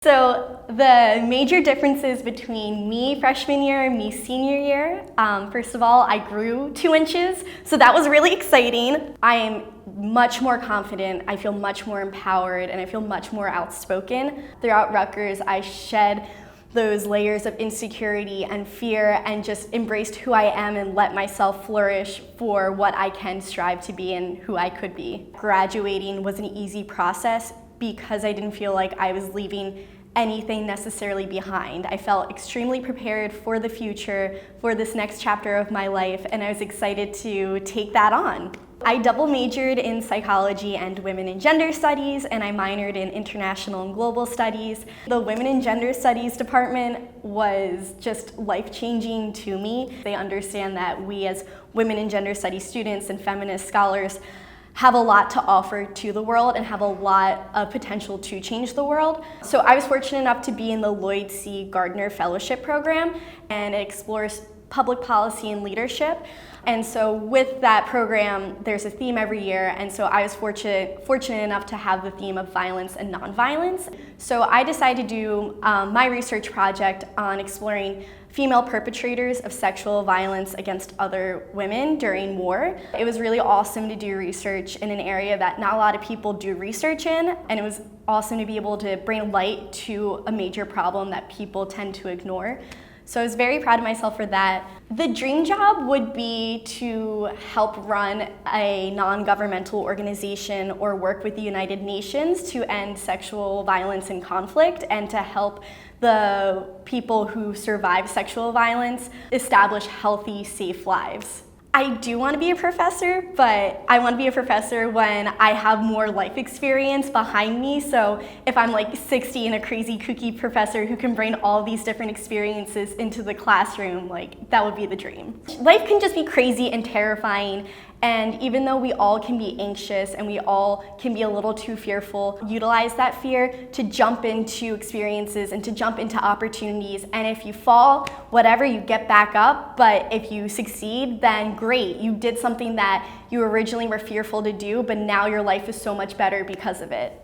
So the major differences between me freshman year and me senior year, first of all, I grew 2 inches, so that was really exciting. I am much more confident, I feel much more empowered, and I feel much more outspoken. Throughout Rutgers, I shed those layers of insecurity and fear and just embraced who I am and let myself flourish for what I can strive to be and who I could be. Graduating was an easy process because I didn't feel like I was leaving anything necessarily behind. I felt extremely prepared for the future, for this next chapter of my life, and I was excited to take that on. I double majored in psychology and women and gender studies, and I minored in international and global studies. The women and gender studies department was just life-changing to me. They understand that we as women and gender studies students and feminist scholars have a lot to offer to the world and have a lot of potential to change the world. So I was fortunate enough to be in the Lloyd C. Gardner Fellowship Program, and it explores public policy and leadership. And so with that program, there's a theme every year, and so I was fortunate enough to have the theme of violence and nonviolence. So I decided to do my research project on exploring female perpetrators of sexual violence against other women during war. It was really awesome to do research in an area that not a lot of people do research in, and it was awesome to be able to bring light to a major problem that people tend to ignore. So I was very proud of myself for that. The dream job would be to help run a non-governmental organization or work with the United Nations to end sexual violence and conflict, and to help the people who survive sexual violence establish healthy, safe lives. I do want to be a professor, but I want to be a professor when I have more life experience behind me. So if I'm like 60 and a crazy kooky professor who can bring all these different experiences into the classroom, like that would be the dream. Life can just be crazy and terrifying. And even though we all can be anxious and we all can be a little too fearful, utilize that fear to jump into experiences and to jump into opportunities. And if you fall, whatever, you get back up. But if you succeed, then great. You did something that you originally were fearful to do, but now your life is so much better because of it.